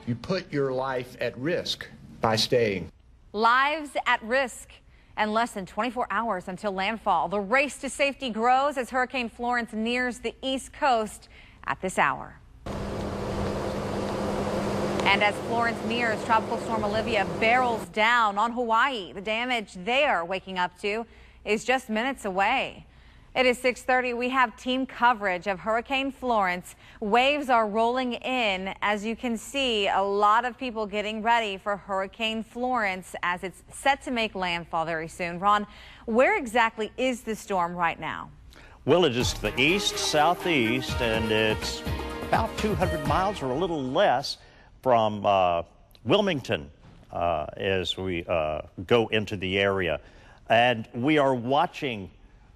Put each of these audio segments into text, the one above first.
You put your life at risk by staying. Lives at risk. And less than 24 hours until landfall. The race to safety grows as Hurricane Florence nears the East Coast at this hour. And as Florence nears, Tropical Storm Olivia barrels down on Hawaii. The damage they're waking up to is just minutes away. It is 6:30. We have team coverage of Hurricane Florence. Waves are rolling in. As you can see, a lot of people getting ready for Hurricane Florence as it's set to make landfall very soon. Ron, where exactly is the storm right now? Well, it is to the east-southeast, and it's about 200 miles or a little less from Wilmington as we go into the area. And we are watching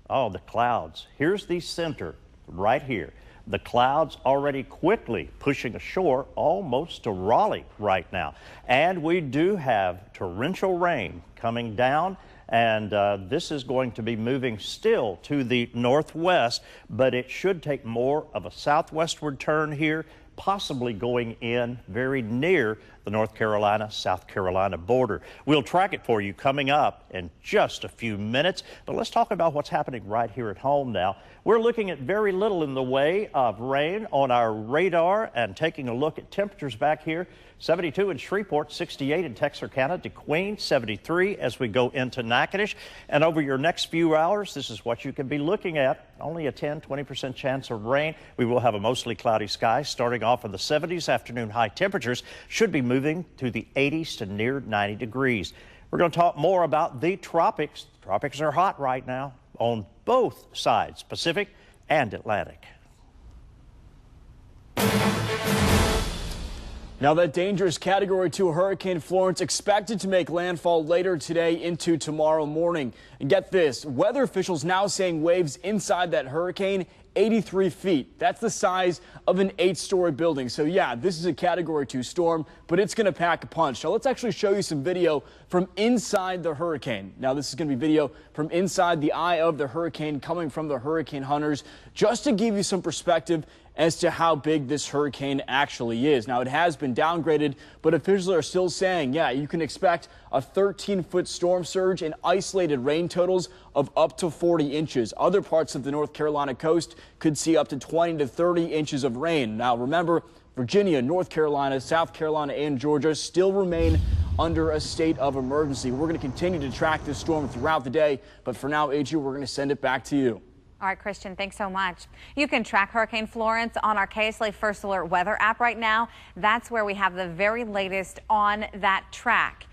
the clouds. Here's the center right here. The clouds already quickly pushing ashore almost to Raleigh right now. And we do have torrential rain coming down, and this is going to be moving still to the northwest, but it should take more of a southwestward turn here, possibly going in very near the North Carolina-South Carolina border. We'll track it for you coming up in just a few minutes, but let's talk about what's happening right here at home now. We're looking at very little in the way of rain on our radar and taking a look at temperatures back here. 72 in Shreveport, 68 in Texarkana, DeQueen, 73 as we go into Natchitoches. And over your next few hours, this is what you can be looking at. Only a 10-20% chance of rain. We will have a mostly cloudy sky starting off in the 70s. Afternoon high temperatures should be moving to the 80s to near 90 degrees. We're going to talk more about the tropics. The tropics are hot right now on both sides, Pacific and Atlantic. Now, that dangerous Category 2 Hurricane Florence expected to make landfall later today into tomorrow morning. And get this, weather officials now saying waves inside that hurricane 83 feet. That's the size of an 8-story building. So yeah, this is a Category 2 storm, but it's going to pack a punch. Now let's actually show you some video from inside the hurricane. Now this is going to be video from inside the eye of the hurricane coming from the hurricane hunters, just to give you some perspective as to how big this hurricane actually is. Now, it has been downgraded, but officials are still saying, yeah, you can expect a 13-foot storm surge and isolated rain totals of up to 40 inches. Other parts of the North Carolina coast could see up to 20 to 30 inches of rain. Now, remember, Virginia, North Carolina, South Carolina, and Georgia still remain under a state of emergency. We're going to continue to track this storm throughout the day, but for now, AG, we're going to send it back to you. All right, Christian, thanks so much. You can track Hurricane Florence on our KSLA First Alert weather app right now. That's where we have the very latest on that track.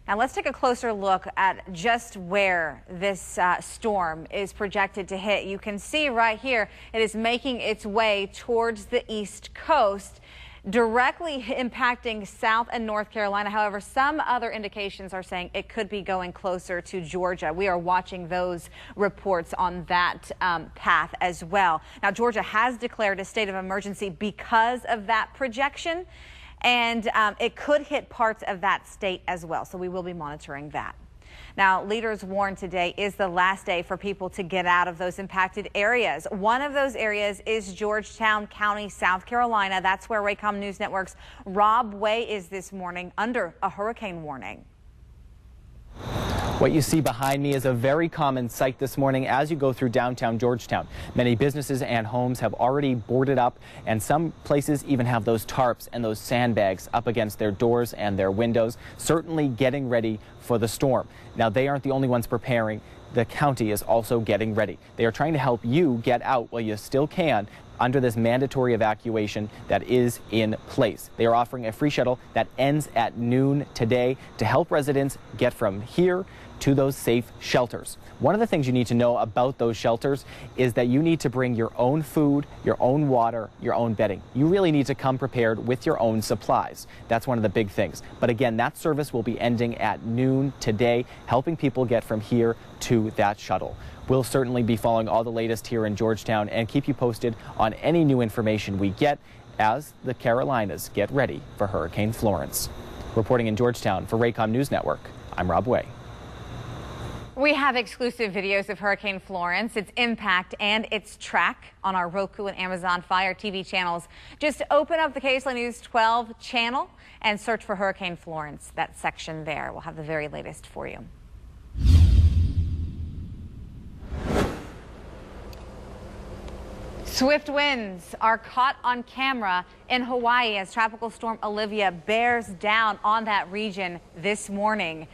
Now let's take a closer look at just where this storm is projected to hit. You can see right here it is making its way towards the East Coast, directly impacting South and North Carolina. However, some other indications are saying it could be going closer to Georgia. We are watching those reports on that path as well. Now, Georgia has declared a state of emergency because of that projection, and it could hit parts of that state as well. So we will be monitoring that. Now, leaders warn today is the last day for people to get out of those impacted areas. One of those areas is Georgetown County, South Carolina. That's where Raycom News Network's Rob Way is this morning under a hurricane warning. What you see behind me is a very common sight this morning as you go through downtown Georgetown. Many businesses and homes have already boarded up, and some places even have those tarps and those sandbags up against their doors and their windows, certainly getting ready for the storm. Now, they aren't the only ones preparing. The county is also getting ready. They are trying to help you get out while you still can under this mandatory evacuation that is in place. They are offering a free shuttle that ends at noon today to help residents get from here to those safe shelters. One of the things you need to know about those shelters is that you need to bring your own food, your own water, your own bedding. You really need to come prepared with your own supplies. That's one of the big things. But again, that service will be ending at noon today, helping people get from here to that shuttle. We'll certainly be following all the latest here in Georgetown and keep you posted on any new information we get as the Carolinas get ready for Hurricane Florence. Reporting in Georgetown for Raycom News Network, I'm Rob Way. We have exclusive videos of Hurricane Florence, its impact, and its track on our Roku and Amazon Fire TV channels. Just open up the KSLA News 12 channel and search for Hurricane Florence. That section there. We'll have the very latest for you. Swift winds are caught on camera in Hawaii as Tropical Storm Olivia bears down on that region this morning.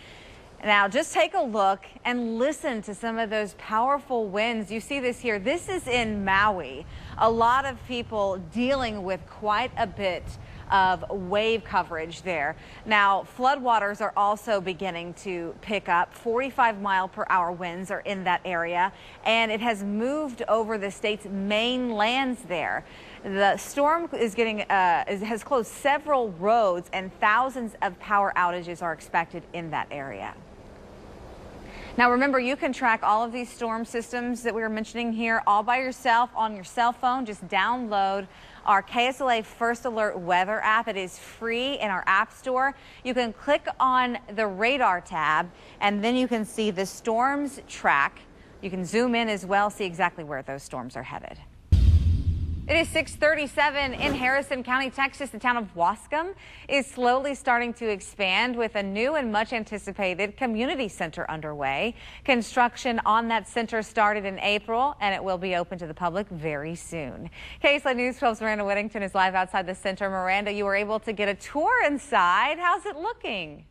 Now, just take a look and listen to some of those powerful winds. You see this here. This is in Maui. A lot of people dealing with quite a bit of wave coverage there. Now, floodwaters are also beginning to pick up. 45-mile-per-hour winds are in that area, and it has moved over the state's main lands there. The storm is has closed several roads, and thousands of power outages are expected in that area. Now remember, you can track all of these storm systems that we were mentioning here all by yourself on your cell phone. Just download our KSLA First Alert weather app. It is free in our app store. You can click on the radar tab, and then you can see the storms track. You can zoom in as well, see exactly where those storms are headed. It is 6:37 in Harrison County, Texas. The town of Wascom is slowly starting to expand with a new and much anticipated community center underway. Construction on that center started in April, and it will be open to the public very soon. KSLA News 12's Miranda Whittington is live outside the center. Miranda, you were able to get a tour inside. How's it looking?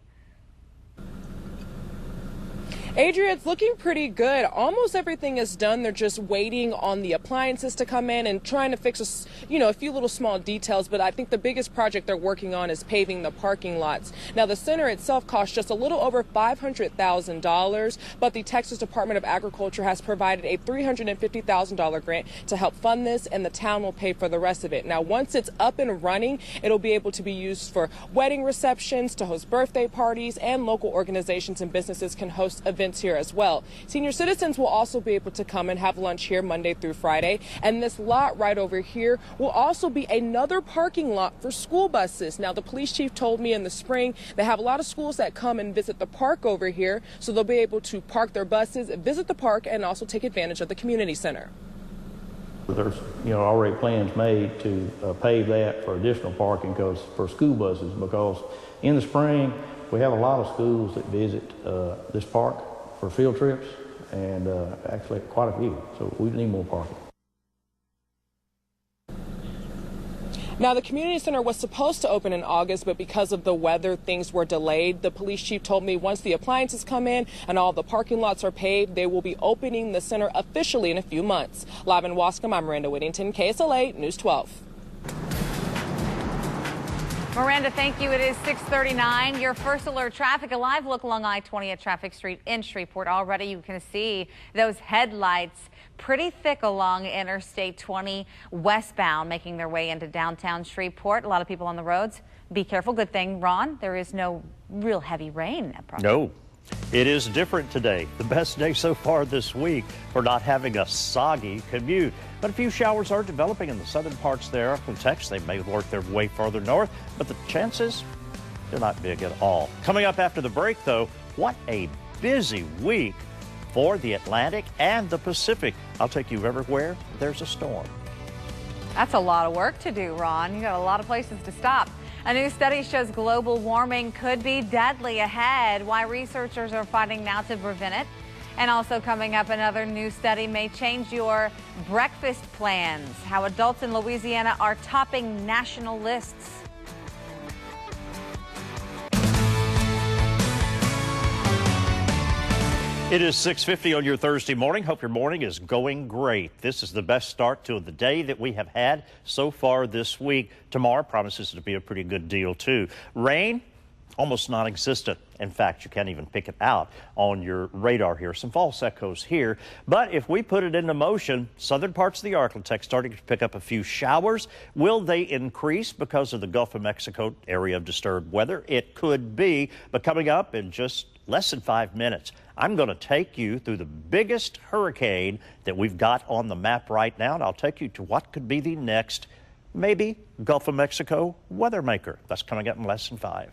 Adria, it's looking pretty good. Almost everything is done. They're just waiting on the appliances to come in and trying to fix, a few little small details. But I think the biggest project they're working on is paving the parking lots. Now, the center itself costs just a little over $500,000, but the Texas Department of Agriculture has provided a $350,000 grant to help fund this, and the town will pay for the rest of it. Now, once it's up and running, it'll be able to be used for wedding receptions, to host birthday parties, and local organizations and businesses can host events here as well. Senior citizens will also be able to come and have lunch here Monday through Friday. And this lot right over here will also be another parking lot for school buses. Now, the police chief told me in the spring they have a lot of schools that come and visit the park over here, so they'll be able to park their buses, visit the park, and also take advantage of the community center. There's already plans made to pave that for additional parking for school buses, because in the spring we have a lot of schools that visit this park for field trips, and actually quite a few, so we need more parking. Now, the community center was supposed to open in August, but because of the weather, things were delayed. The police chief told me once the appliances come in and all the parking lots are paved, they will be opening the center officially in a few months. Live in Wascom, I'm Miranda Whittington, KSLA News 12. Miranda, thank you. It is 6:39. Your First Alert traffic, a live look along I-20 at Traffic Street in Shreveport. Already you can see those headlights pretty thick along Interstate 20 westbound, making their way into downtown Shreveport. A lot of people on the roads. Be careful. Good thing, Ron, there is no real heavy rain. No. It is different today. The best day so far this week for not having a soggy commute. But a few showers are developing in the southern parts there of Texas. They may work their way farther north, but the chances, they're not big at all. Coming up after the break, though, what a busy week for the Atlantic and the Pacific. I'll take you everywhere there's a storm. That's a lot of work to do, Ron. You got a lot of places to stop. A new study shows global warming could be deadly ahead. Why researchers are fighting now to prevent it. And also coming up, another new study may change your breakfast plans. How adults in Louisiana are topping national lists. It is 6:50 on your Thursday morning. Hope your morning is going great. This is the best start to the day that we have had so far this week. Tomorrow promises to be a pretty good deal, too. Rain, almost non-existent. In fact, you can't even pick it out on your radar here. Some false echoes here. But if we put it into motion, southern parts of the Arctic starting to pick up a few showers. Will they increase because of the Gulf of Mexico area of disturbed weather? It could be. But coming up in just less than 5 minutes, I'm going to take you through the biggest hurricane that we've got on the map right now, and I'll take you to what could be the next, maybe, Gulf of Mexico weather maker. That's coming up in less than 5.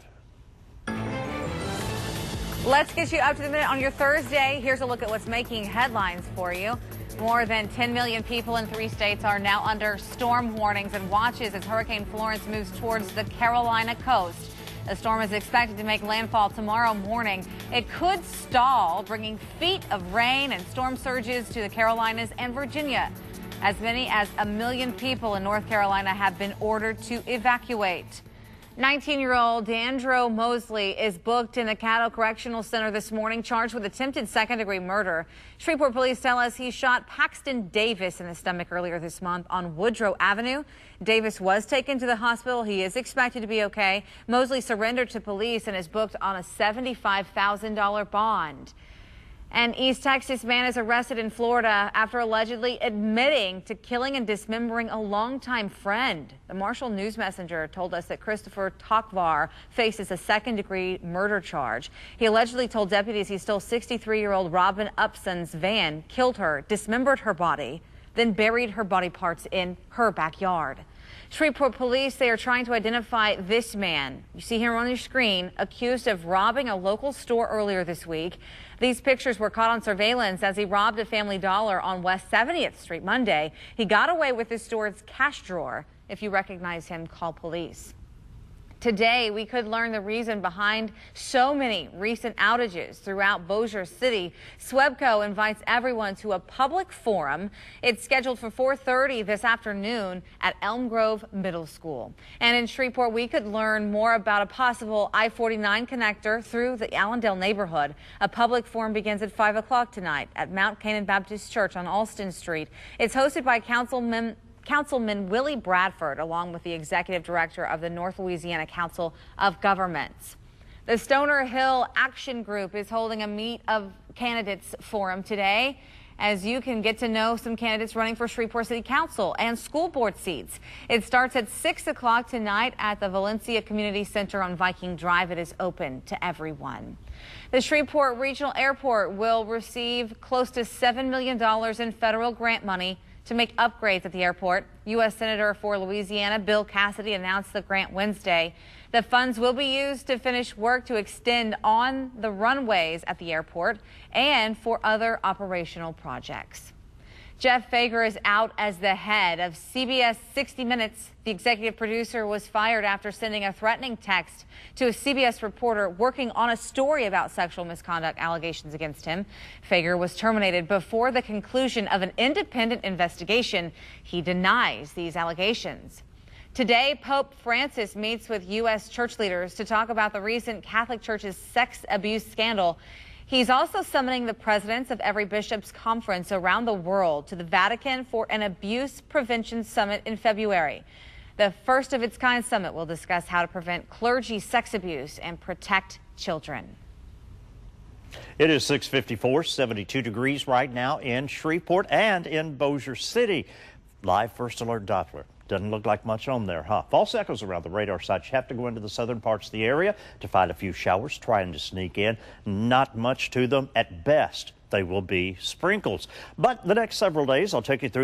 Let's get you up to the minute on your Thursday. Here's a look at what's making headlines for you. More than 10 million people in 3 states are now under storm warnings and watches as Hurricane Florence moves towards the Carolina coast. The storm is expected to make landfall tomorrow morning. It could stall, bringing feet of rain and storm surges to the Carolinas and Virginia. As many as 1 million people in North Carolina have been ordered to evacuate. 19-year-old D'Andro Mosley is booked in the Caddo Correctional Center this morning, charged with attempted second-degree murder. Shreveport police tell us he shot Paxton Davis in the stomach earlier this month on Woodrow Avenue. Davis was taken to the hospital. He is expected to be okay. Mosley surrendered to police and is booked on a $75,000 bond. An East Texas man is arrested in Florida after allegedly admitting to killing and dismembering a longtime friend. The Marshall News Messenger told us that Christopher Takvar faces a second-degree murder charge. He allegedly told deputies he stole 63-year-old Robin Upson's van, killed her, dismembered her body, then buried her body parts in her backyard. Shreveport police, they are trying to identify this man. You see here on your screen, accused of robbing a local store earlier this week. These pictures were caught on surveillance as he robbed a Family Dollar on West 70th Street Monday. He got away with the store's cash drawer. If you recognize him, call police. Today, we could learn the reason behind so many recent outages throughout Bossier City. SWEPCO invites everyone to a public forum. It's scheduled for 4:30 this afternoon at Elm Grove Middle School. And in Shreveport, we could learn more about a possible I-49 connector through the Allendale neighborhood. A public forum begins at 5 o'clock tonight at Mount Canaan Baptist Church on Alston Street. It's hosted by Councilman Willie Bradford, along with the executive director of the North Louisiana Council of Governments. The Stoner Hill Action Group is holding a Meet of Candidates forum today, as you can get to know some candidates running for Shreveport City Council and school board seats. It starts at 6 o'clock tonight at the Valencia Community Center on Viking Drive. It is open to everyone. The Shreveport Regional Airport will receive close to $7 million in federal grant money to make upgrades at the airport. U.S. Senator for Louisiana Bill Cassidy announced the grant Wednesday. The funds will be used to finish work to extend on the runways at the airport and for other operational projects. Jeff Fager is out as the head of CBS 60 Minutes. The executive producer was fired after sending a threatening text to a CBS reporter working on a story about sexual misconduct allegations against him. Fager was terminated before the conclusion of an independent investigation. He denies these allegations. Today, Pope Francis meets with U.S. church leaders to talk about the recent Catholic Church's sex abuse scandal. He's also summoning the presidents of every bishop's conference around the world to the Vatican for an abuse prevention summit in February. The first of its kind summit will discuss how to prevent clergy sex abuse and protect children. It is 6:54, 72 degrees right now in Shreveport and in Bossier City. Live First Alert Doppler. Doesn't look like much on there, huh? False echoes around the radar site. You have to go into the southern parts of the area to find a few showers trying to sneak in. Not much to them. At best, they will be sprinkles. But the next several days, I'll take you through